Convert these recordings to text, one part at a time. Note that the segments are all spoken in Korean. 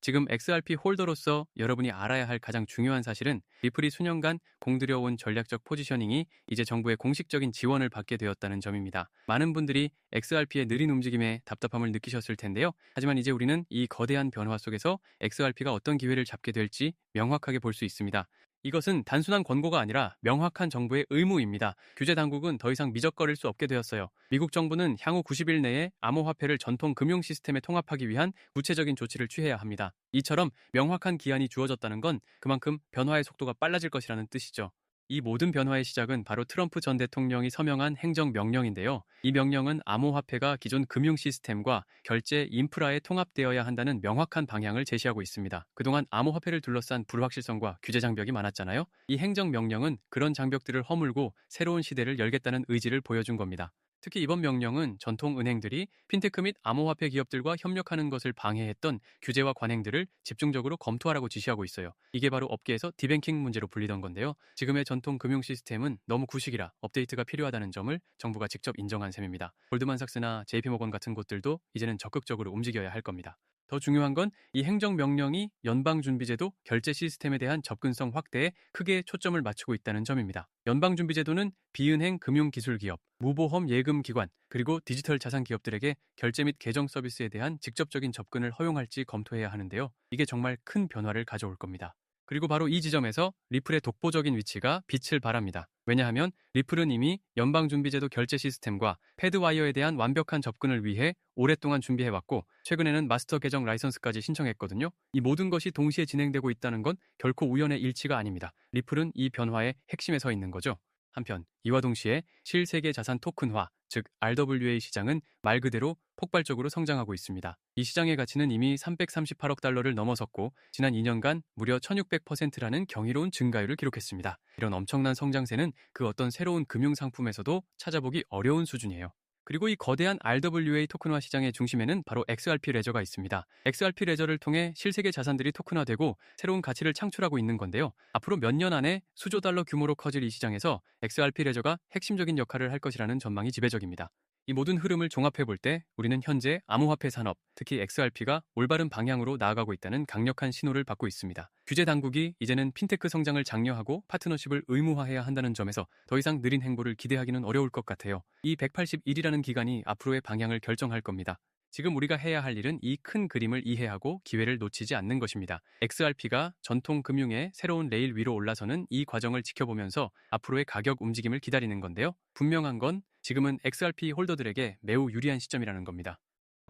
지금 XRP 홀더로서 여러분이 알아야 할 가장 중요한 사실은 리플이 수년간 공들여온 전략적 포지셔닝이 이제 정부의 공식적인 지원을 받게 되었다는 점입니다. 많은 분들이 XRP의 느린 움직임에 답답함을 느끼셨을 텐데요. 하지만 이제 우리는 이 거대한 변화 속에서 XRP가 어떤 기회를 잡게 될지 명확하게 볼 수 있습니다. 이것은 단순한 권고가 아니라 명확한 정부의 의무입니다. 규제 당국은 더 이상 미적거릴 수 없게 되었어요. 미국 정부는 향후 90일 내에 암호화폐를 전통 금융 시스템에 통합하기 위한 구체적인 조치를 취해야 합니다. 이처럼 명확한 기한이 주어졌다는 건 그만큼 변화의 속도가 빨라질 것이라는 뜻이죠. 이 모든 변화의 시작은 바로 트럼프 전 대통령이 서명한 행정명령인데요. 이 명령은 암호화폐가 기존 금융 시스템과 결제 인프라에 통합되어야 한다는 명확한 방향을 제시하고 있습니다. 그동안 암호화폐를 둘러싼 불확실성과 규제 장벽이 많았잖아요. 이 행정명령은 그런 장벽들을 허물고 새로운 시대를 열겠다는 의지를 보여준 겁니다. 특히 이번 명령은 전통 은행들이 핀테크 및 암호화폐 기업들과 협력하는 것을 방해했던 규제와 관행들을 집중적으로 검토하라고 지시하고 있어요. 이게 바로 업계에서 디뱅킹 문제로 불리던 건데요. 지금의 전통 금융 시스템은 너무 구식이라 업데이트가 필요하다는 점을 정부가 직접 인정한 셈입니다. 골드만삭스나 JP모건 같은 곳들도 이제는 적극적으로 움직여야 할 겁니다. 더 중요한 건 이 행정명령이 연방준비제도 결제 시스템에 대한 접근성 확대에 크게 초점을 맞추고 있다는 점입니다. 연방준비제도는 비은행 금융기술기업, 무보험 예금기관, 그리고 디지털 자산 기업들에게 결제 및 계정 서비스에 대한 직접적인 접근을 허용할지 검토해야 하는데요. 이게 정말 큰 변화를 가져올 겁니다. 그리고 바로 이 지점에서 리플의 독보적인 위치가 빛을 발합니다. 왜냐하면 리플은 이미 연방준비제도 결제 시스템과 패드와이어에 대한 완벽한 접근을 위해 오랫동안 준비해왔고 최근에는 마스터 계정 라이선스까지 신청했거든요. 이 모든 것이 동시에 진행되고 있다는 건 결코 우연의 일치가 아닙니다. 리플은 이 변화의 핵심에 서 있는 거죠. 한편 이와 동시에 실세계 자산 토큰화, 즉 RWA 시장은 말 그대로 폭발적으로 성장하고 있습니다. 이 시장의 가치는 이미 338억 달러를 넘어섰고 지난 2년간 무려 1600%라는 경이로운 증가율을 기록했습니다. 이런 엄청난 성장세는 그 어떤 새로운 금융 상품에서도 찾아보기 어려운 수준이에요. 그리고 이 거대한 RWA 토큰화 시장의 중심에는 바로 XRP 레저가 있습니다. XRP 레저를 통해 실세계 자산들이 토큰화되고 새로운 가치를 창출하고 있는 건데요. 앞으로 몇 년 안에 수조 달러 규모로 커질 이 시장에서 XRP 레저가 핵심적인 역할을 할 것이라는 전망이 지배적입니다. 이 모든 흐름을 종합해 볼 때 우리는 현재 암호화폐 산업, 특히 XRP가 올바른 방향으로 나아가고 있다는 강력한 신호를 받고 있습니다. 규제 당국이 이제는 핀테크 성장을 장려하고 파트너십을 의무화해야 한다는 점에서 더 이상 느린 행보를 기대하기는 어려울 것 같아요. 이 180일이라는 기간이 앞으로의 방향을 결정할 겁니다. 지금 우리가 해야 할 일은 이 큰 그림을 이해하고 기회를 놓치지 않는 것입니다. XRP가 전통 금융의 새로운 레일 위로 올라서는 이 과정을 지켜보면서 앞으로의 가격 움직임을 기다리는 건데요. 분명한 건 지금은 XRP 홀더들에게 매우 유리한 시점이라는 겁니다.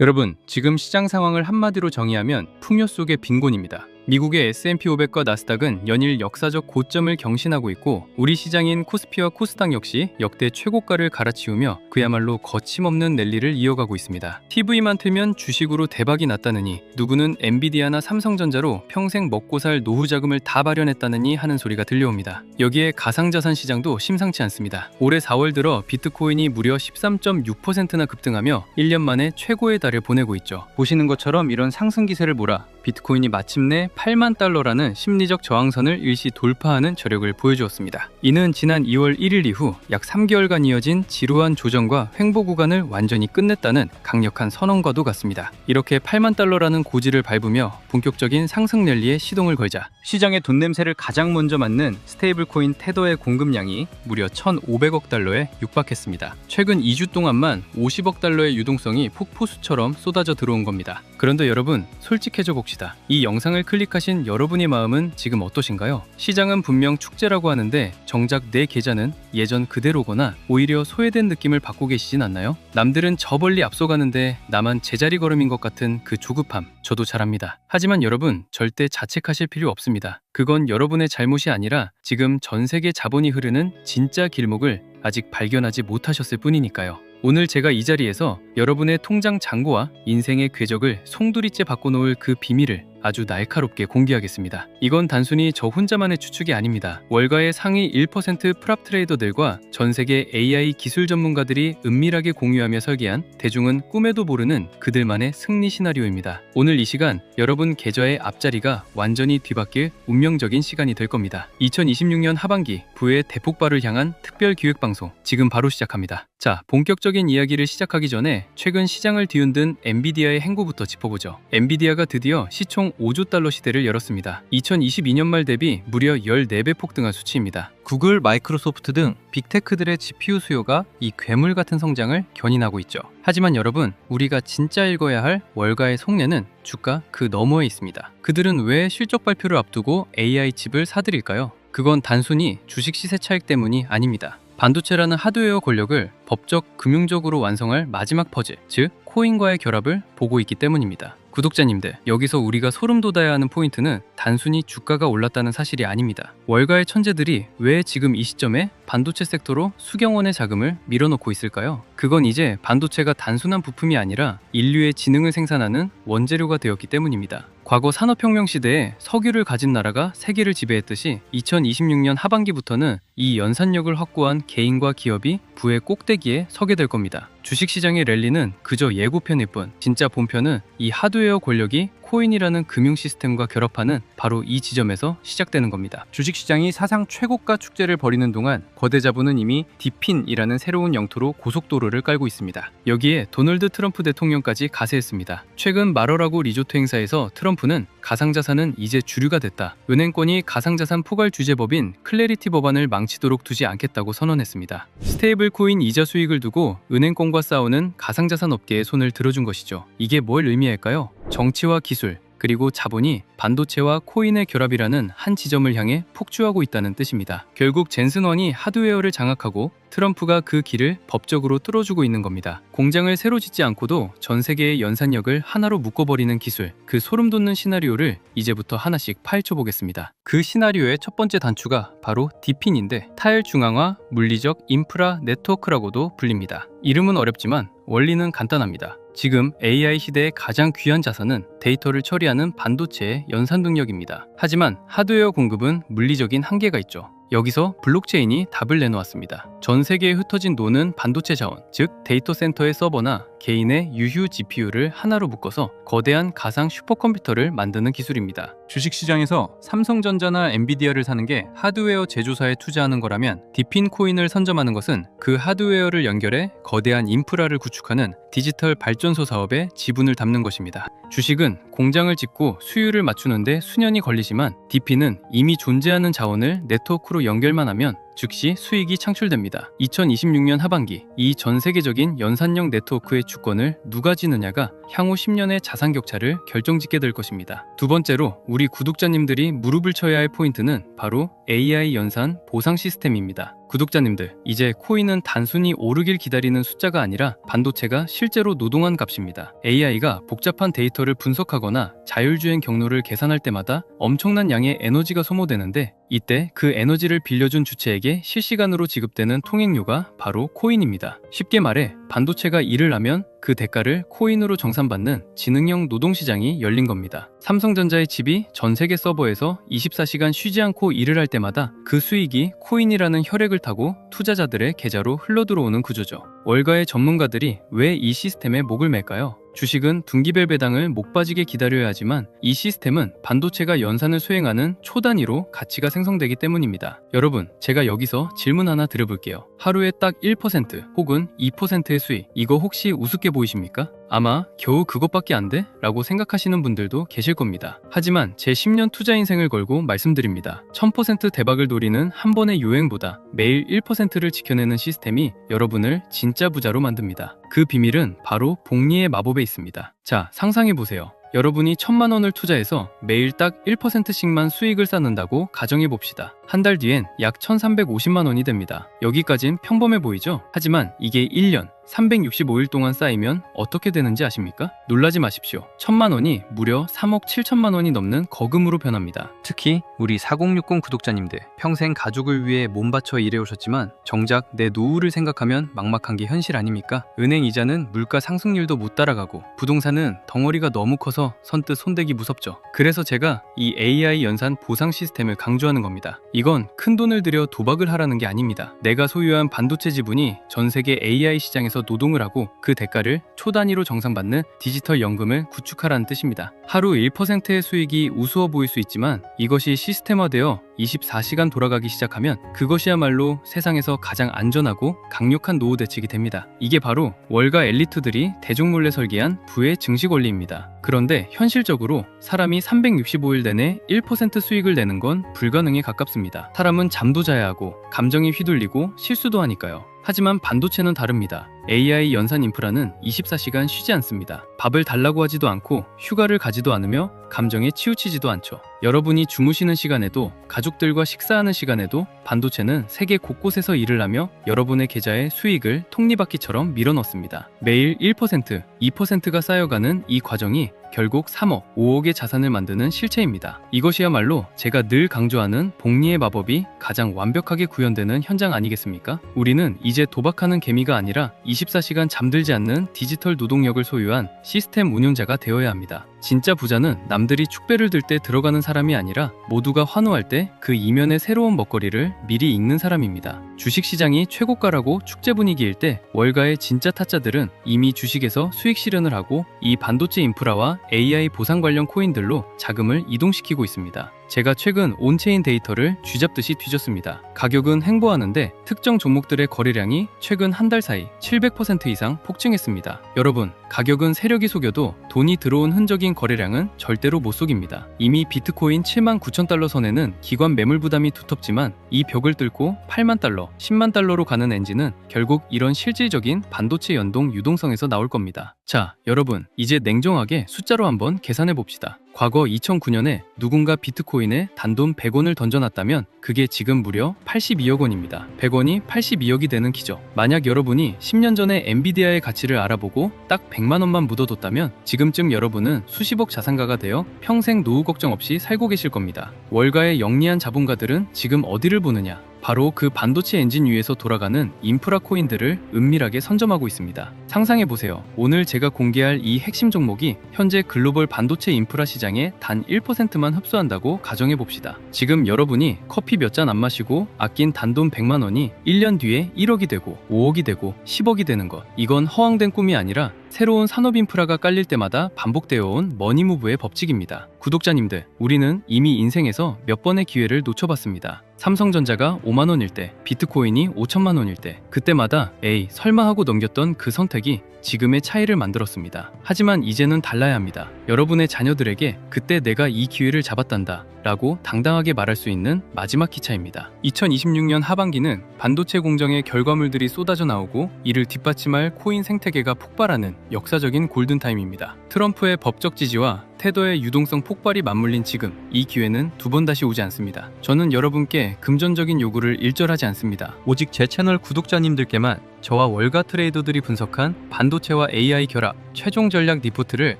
여러분, 지금 시장 상황을 한마디로 정의하면 풍요 속의 빈곤입니다. 미국의 S&P 500과 나스닥은 연일 역사적 고점을 경신하고 있고 우리 시장인 코스피와 코스닥 역시 역대 최고가를 갈아치우며 그야말로 거침없는 랠리를 이어가고 있습니다. TV만 틀면 주식으로 대박이 났다느니 누구는 엔비디아나 삼성전자로 평생 먹고 살 노후 자금을 다 마련했다느니 하는 소리가 들려옵니다. 여기에 가상자산 시장도 심상치 않습니다. 올해 4월 들어 비트코인이 무려 13.6%나 급등하며 1년 만에 최고의 달을 보내고 있죠. 보시는 것처럼 이런 상승 기세를 몰아 비트코인이 마침내 8만 달러라는 심리적 저항선을 일시 돌파하는 저력을 보여주었습니다. 이는 지난 2월 1일 이후 약 3개월간 이어진 지루한 조정과 횡보 구간을 완전히 끝냈다는 강력한 선언과도 같습니다. 이렇게 8만 달러라는 고지를 밟으며 본격적인 상승 랠리에 시동을 걸자 시장의 돈 냄새를 가장 먼저 맡는 스테이블코인 테더의 공급량이 무려 1,500억 달러에 육박했습니다. 최근 2주 동안만 50억 달러의 유동성이 폭포수처럼 쏟아져 들어온 겁니다. 그런데 여러분, 솔직해져 봅시다. 이 영상을 클릭하신 여러분의 마음은 지금 어떠신가요? 시장은 분명 축제라고 하는데 정작 내 계좌는 예전 그대로거나 오히려 소외된 느낌을 받고 계시진 않나요? 남들은 저 멀리 앞서가는데 나만 제자리 걸음인 것 같은 그 조급함, 저도 잘 압니다. 하지만 여러분, 절대 자책하실 필요 없습니다. 그건 여러분의 잘못이 아니라 지금 전 세계 자본이 흐르는 진짜 길목을 아직 발견하지 못하셨을 뿐이니까요. 오늘 제가 이 자리에서 여러분의 통장 잔고와 인생의 궤적을 송두리째 바꿔놓을 그 비밀을 아주 날카롭게 공개하겠습니다. 이건 단순히 저 혼자만의 추측이 아닙니다. 월가의 상위 1% 프랍 트레이더들과 전 세계 AI 기술 전문가들이 은밀하게 공유하며 설계한 대중은 꿈에도 모르는 그들만의 승리 시나리오입니다. 오늘 이 시간 여러분 계좌의 앞자리가 완전히 뒤바뀔 운명적인 시간이 될 겁니다. 2026년 하반기 부의 대폭발을 향한 특별 기획방송 지금 바로 시작합니다. 자, 본격적인 이야기를 시작하기 전에 최근 시장을 뒤흔든 엔비디아의 행보부터 짚어보죠. 엔비디아가 드디어 시총 5조 달러 시대를 열었습니다. 2022년 말 대비 무려 14배 폭등한 수치입니다. 구글, 마이크로소프트 등 빅테크들의 GPU 수요가 이 괴물 같은 성장을 견인하고 있죠. 하지만 여러분, 우리가 진짜 읽어야 할 월가의 속내는 주가 그 너머에 있습니다. 그들은 왜 실적 발표를 앞두고 AI 칩을 사들일까요? 그건 단순히 주식 시세 차익 때문이 아닙니다. 반도체라는 하드웨어 권력을 법적, 금융적으로 완성할 마지막 퍼즐, 즉 코인과의 결합을 보고 있기 때문입니다. 구독자님들, 여기서 우리가 소름 돋아야 하는 포인트는 단순히 주가가 올랐다는 사실이 아닙니다. 월가의 천재들이 왜 지금 이 시점에 반도체 섹터로 수경 원의 자금을 밀어넣고 있을까요? 그건 이제 반도체가 단순한 부품이 아니라 인류의 지능을 생산하는 원재료가 되었기 때문입니다. 과거 산업혁명 시대에 석유를 가진 나라가 세계를 지배했듯이 2026년 하반기부터는 이 연산력을 확보한 개인과 기업이 부의 꼭대기에 서게 될 겁니다. 주식시장의 랠리는 그저 예고편일 뿐, 진짜 본편은 이 하드웨어 권력이 코인이라는 금융 시스템과 결합하는 바로 이 지점에서 시작되는 겁니다. 주식시장이 사상 최고가 축제를 벌이는 동안 거대 자본은 이미 디핀이라는 새로운 영토로 고속도로를 깔고 있습니다. 여기에 도널드 트럼프 대통령까지 가세했습니다. 최근 마러라고 리조트 행사에서 트럼프는 가상자산은 이제 주류가 됐다. 은행권이 가상자산 포괄 규제법인 클래리티 법안을 망치도록 두지 않겠다고 선언했습니다. 스테이블 코인 이자 수익을 두고 은행권과 싸우는 가상자산 업계에 손을 들어준 것이죠. 이게 뭘 의미할까요? 정치와 기술, 그리고 자본이 반도체와 코인의 결합이라는 한 지점을 향해 폭주하고 있다는 뜻입니다. 결국 젠슨원이 하드웨어를 장악하고 트럼프가 그 길을 법적으로 뚫어주고 있는 겁니다. 공장을 새로 짓지 않고도 전 세계의 연산력을 하나로 묶어버리는 기술, 그 소름돋는 시나리오를 이제부터 하나씩 파헤쳐 보겠습니다. 그 시나리오의 첫 번째 단추가 바로 디핀인데 타일 중앙화 물리적 인프라 네트워크라고도 불립니다. 이름은 어렵지만 원리는 간단합니다. 지금 AI 시대의 가장 귀한 자산은 데이터를 처리하는 반도체의 연산 능력입니다. 하지만 하드웨어 공급은 물리적인 한계가 있죠. 여기서 블록체인이 답을 내놓았습니다. 전 세계에 흩어진 노는 반도체 자원, 즉 데이터 센터의 서버나 개인의 유휴 GPU를 하나로 묶어서 거대한 가상 슈퍼컴퓨터를 만드는 기술입니다. 주식시장에서 삼성전자나 엔비디아를 사는 게 하드웨어 제조사에 투자하는 거라면 디핀 코인을 선점하는 것은 그 하드웨어를 연결해 거대한 인프라를 구축하는 디지털 발전소 사업에 지분을 담는 것입니다. 주식은 공장을 짓고 수율을 맞추는데 수년이 걸리지만 디핀은 이미 존재하는 자원을 네트워크로 연결만 하면 즉시 수익이 창출됩니다. 2026년 하반기 이 전 세계적인 연산력 네트워크의 주권을 누가 지느냐가 향후 10년의 자산 격차를 결정짓게 될 것입니다. 두 번째로 우리 구독자님들이 무릎을 쳐야 할 포인트는 바로 AI 연산 보상 시스템입니다. 구독자님들, 이제 코인은 단순히 오르길 기다리는 숫자가 아니라 반도체가 실제로 노동한 값입니다. AI가 복잡한 데이터를 분석하거나 자율주행 경로를 계산할 때마다 엄청난 양의 에너지가 소모되는데 이때 그 에너지를 빌려준 주체에게 실시간으로 지급되는 통행료가 바로 코인입니다. 쉽게 말해 반도체가 일을 하면 그 대가를 코인으로 정산받는 지능형 노동시장이 열린 겁니다. 삼성전자의 칩이 전 세계 서버에서 24시간 쉬지 않고 일을 할 때마다 그 수익이 코인이라는 혈액을 타고 투자자들의 계좌로 흘러들어오는 구조죠. 월가의 전문가들이 왜 이 시스템에 목을 맬까요? 주식은 둔기별 배당을 목 빠지게 기다려야 하지만 이 시스템은 반도체가 연산을 수행하는 초단위로 가치가 생성되기 때문입니다. 여러분, 제가 여기서 질문 하나 드려볼게요. 하루에 딱 1% 혹은 2%의 수익, 이거 혹시 우습게 보이십니까? 아마 겨우 그것밖에 안 돼? 라고 생각하시는 분들도 계실 겁니다. 하지만 제 10년 투자 인생을 걸고 말씀드립니다. 1000% 대박을 노리는 한 번의 유행보다 매일 1%를 지켜내는 시스템이 여러분을 진짜 부자로 만듭니다. 그 비밀은 바로 복리의 마법에 있습니다. 자, 상상해보세요. 여러분이 1000만 원을 투자해서 매일 딱 1%씩만 수익을 쌓는다고 가정해봅시다. 한 달 뒤엔 약 1350만 원이 됩니다. 여기까진 평범해 보이죠? 하지만 이게 1년, 365일 동안 쌓이면 어떻게 되는지 아십니까? 놀라지 마십시오. 1000만 원이 무려 3억 7천만 원이 넘는 거금으로 변합니다. 특히 우리 4060 구독자님들, 평생 가족을 위해 몸 바쳐 일해오셨지만 정작 내 노후를 생각하면 막막한 게 현실 아닙니까? 은행 이자는 물가 상승률도 못 따라가고 부동산은 덩어리가 너무 커서 선뜻 손대기 무섭죠. 그래서 제가 이 AI 연산 보상 시스템을 강조하는 겁니다. 이건 큰돈을 들여 도박을 하라는 게 아닙니다. 내가 소유한 반도체 지분이 전 세계 AI 시장에서 노동을 하고 그 대가를 초 단위로 정산받는 디지털 연금을 구축하라는 뜻입니다. 하루 1%의 수익이 우스워 보일 수 있지만 이것이 시스템화되어 24시간 돌아가기 시작하면 그것이야말로 세상에서 가장 안전하고 강력한 노후 대책이 됩니다. 이게 바로 월가 엘리트들이 대중몰래 설계한 부의 증식 원리입니다. 그런데 현실적으로 사람이 365일 내내 1% 수익을 내는 건 불가능에 가깝습니다. 사람은 잠도 자야 하고 감정이 휘둘리고 실수도 하니까요. 하지만 반도체는 다릅니다. AI 연산 인프라는 24시간 쉬지 않습니다. 밥을 달라고 하지도 않고 휴가를 가지도 않으며 감정에 치우치지도 않죠. 여러분이 주무시는 시간에도 가족들과 식사하는 시간에도 반도체는 세계 곳곳에서 일을 하며 여러분의 계좌에 수익을 톱니바퀴처럼 밀어넣습니다. 매일 1%, 2%가 쌓여가는 이 과정이 결국 3억, 5억의 자산을 만드는 실체입니다. 이것이야말로 제가 늘 강조하는 복리의 마법이 가장 완벽하게 구현되는 현장 아니겠습니까? 우리는 이제 도박하는 개미가 아니라 24시간 잠들지 않는 디지털 노동력을 소유한 시스템 운용자가 되어야 합니다. 진짜 부자는 남들이 축배를 들 때 들어가는 사람이 아니라 모두가 환호할 때 그 이면의 새로운 먹거리를 미리 읽는 사람입니다. 주식시장이 최고가라고 축제 분위기일 때 월가의 진짜 타짜들은 이미 주식에서 수익 실현을 하고 이 반도체 인프라와 AI 보상 관련 코인들로 자금을 이동시키고 있습니다. 제가 최근 온체인 데이터를 쥐잡듯이 뒤졌습니다. 가격은 횡보하는데 특정 종목들의 거래량이 최근 한 달 사이 700% 이상 폭증했습니다. 여러분, 가격은 세력이 속여도 돈이 들어온 흔적인 거래량은 절대로 못 속입니다. 이미 비트코인 7만 9천 달러 선에는 기관 매물 부담이 두텁지만 이 벽을 뚫고 8만 달러, 10만 달러로 가는 엔진은 결국 이런 실질적인 반도체 연동 유동성에서 나올 겁니다. 자, 여러분, 이제 냉정하게 숫자로 한번 계산해 봅시다. 과거 2009년에 누군가 비트코인에 단돈 100원을 던져놨다면 그게 지금 무려 82억 원입니다. 100원이 82억이 되는 기적. 만약 여러분이 10년 전에 엔비디아의 가치를 알아보고 딱 100만 원만 묻어뒀다면 지금쯤 여러분은 수십억 자산가가 되어 평생 노후 걱정 없이 살고 계실 겁니다. 월가의 영리한 자본가들은 지금 어디를 보느냐? 바로 그 반도체 엔진 위에서 돌아가는 인프라 코인들을 은밀하게 선점하고 있습니다. 상상해보세요. 오늘 제가 공개할 이 핵심 종목이 현재 글로벌 반도체 인프라 시장의 단 1%만 흡수한다고 가정해봅시다. 지금 여러분이 커피 몇 잔 안 마시고 아낀 단돈 100만 원이 1년 뒤에 1억이 되고 5억이 되고 10억이 되는 것. 이건 허황된 꿈이 아니라 새로운 산업 인프라가 깔릴 때마다 반복되어 온 머니무브의 법칙입니다. 구독자님들, 우리는 이미 인생에서 몇 번의 기회를 놓쳐봤습니다. 삼성전자가 5만 원일 때, 비트코인이 5천만 원일 때, 그때마다 에이 설마 하고 넘겼던 그 선택이 지금의 차이를 만들었습니다. 하지만 이제는 달라야 합니다. 여러분의 자녀들에게 그때 내가 이 기회를 잡았단다 라고 당당하게 말할 수 있는 마지막 기차입니다. 2026년 하반기는 반도체 공정의 결과물들이 쏟아져 나오고 이를 뒷받침할 코인 생태계가 폭발하는 역사적인 골든타임입니다. 트럼프의 법적 지지와 테더의 유동성 폭발이 맞물린 지금, 이 기회는 두 번 다시 오지 않습니다. 저는 여러분께 금전적인 요구를 일절하지 않습니다. 오직 제 채널 구독자님들께만 저와 월가 트레이더들이 분석한 반도체와 AI 결합 최종 전략 리포트를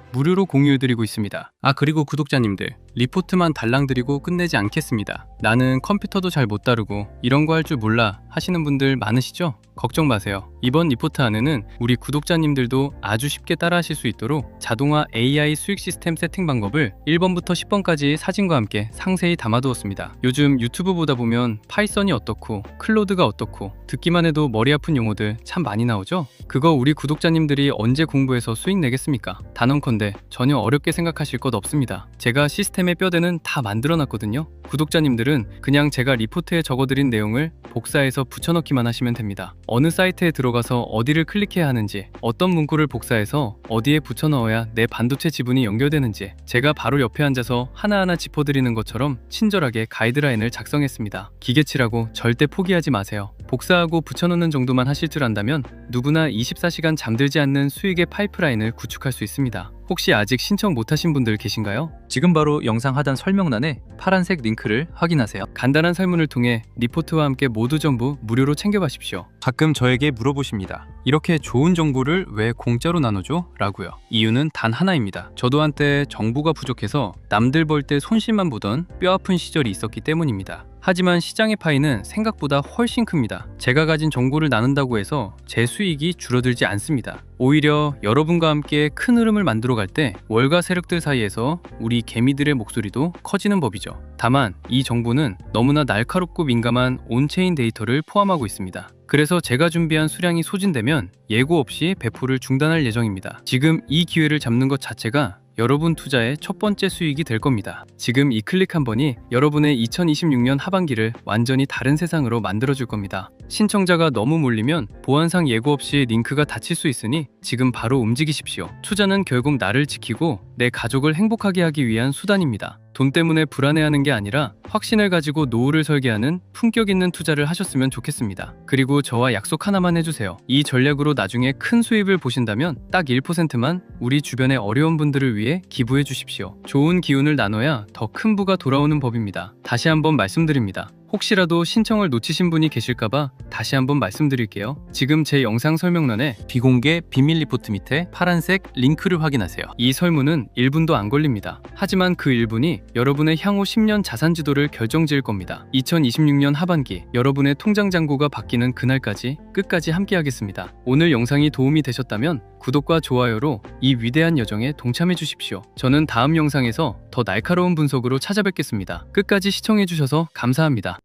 무료로 공유해드리고 있습니다. 그리고 구독자님들, 리포트만 달랑 드리고 끝내지 않겠습니다. 나는 컴퓨터도 잘 못 다루고 이런 거 할 줄 몰라 하시는 분들 많으시죠? 걱정 마세요. 이번 리포트 안에는 우리 구독자님들도 아주 쉽게 따라하실 수 있도록 자동화 AI 수익 시스템 세팅 방법을 1번부터 10번까지 사진과 함께 상세히 담아두었습니다. 요즘 유튜브 보다 보면 파이썬이 어떻고 클로드가 어떻고 듣기만 해도 머리 아픈 용어들 참 많이 나오죠? 그거 우리 구독자님들이 언제 공부해서 수익 내겠습니까? 단언컨대 전혀 어렵게 생각하실 것 없습니다. 제가 시스템의 뼈대는 다 만들어놨거든요. 구독자님들은 그냥 제가 리포트에 적어드린 내용을 복사해서 붙여넣기만 하시면 됩니다. 어느 사이트에 들어가서 어디를 클릭해야 하는지, 어떤 문구를 복사해서 어디에 붙여넣어야 내 반도체 지분이 연결되는지 제가 바로 옆에 앉아서 하나하나 짚어드리는 것처럼 친절하게 가이드라인을 작성했습니다. 기계치라고 절대 포기하지 마세요. 복사하고 붙여넣는 정도만 하실 줄 안다면 누구나 24시간 잠들지 않는 수익의 파이프라인을 구축할 수 있습니다. 혹시 아직 신청 못하신 분들 계신가요? 지금 바로 영상 하단 설명란에 파란색 링크를 확인하세요. 간단한 설문을 통해 리포트와 함께 모두 전부 무료로 챙겨가십시오. 가끔 저에게 물어보십니다. 이렇게 좋은 정보를 왜 공짜로 나누죠? 라고요. 이유는 단 하나입니다. 저도 한때 정보가 부족해서 남들 벌 때 손실만 보던 뼈아픈 시절이 있었기 때문입니다. 하지만 시장의 파이는 생각보다 훨씬 큽니다. 제가 가진 정보를 나눈다고 해서 제 수익이 줄어들지 않습니다. 오히려 여러분과 함께 큰 흐름을 만들어 갈 때 월가 세력들 사이에서 우리 개미들의 목소리도 커지는 법이죠. 다만 이 정보는 너무나 날카롭고 민감한 온체인 데이터를 포함하고 있습니다. 그래서 제가 준비한 수량이 소진되면 예고 없이 배포를 중단할 예정입니다. 지금 이 기회를 잡는 것 자체가 여러분 투자의 첫 번째 수익이 될 겁니다. 지금 이 클릭 한 번이 여러분의 2026년 하반기를 완전히 다른 세상으로 만들어줄 겁니다. 신청자가 너무 몰리면 보안상 예고 없이 링크가 닫힐 수 있으니 지금 바로 움직이십시오. 투자는 결국 나를 지키고 내 가족을 행복하게 하기 위한 수단입니다. 돈 때문에 불안해하는 게 아니라 확신을 가지고 노후를 설계하는 품격 있는 투자를 하셨으면 좋겠습니다. 그리고 저와 약속 하나만 해주세요. 이 전략으로 나중에 큰 수입을 보신다면 딱 1%만 우리 주변의 어려운 분들을 위해 기부해 주십시오. 좋은 기운을 나눠야 더 큰 부가 돌아오는 법입니다. 다시 한번 말씀드립니다. 혹시라도 신청을 놓치신 분이 계실까봐 다시 한번 말씀드릴게요. 지금 제 영상 설명란에 비공개 비밀 리포트 밑에 파란색 링크를 확인하세요. 이 설문은 1분도 안 걸립니다. 하지만 그 1분이 여러분의 향후 10년 자산 지도를 결정지을 겁니다. 2026년 하반기 여러분의 통장 잔고가 바뀌는 그날까지 끝까지 함께하겠습니다. 오늘 영상이 도움이 되셨다면 구독과 좋아요로 이 위대한 여정에 동참해 주십시오. 저는 다음 영상에서 더 날카로운 분석으로 찾아뵙겠습니다. 끝까지 시청해 주셔서 감사합니다.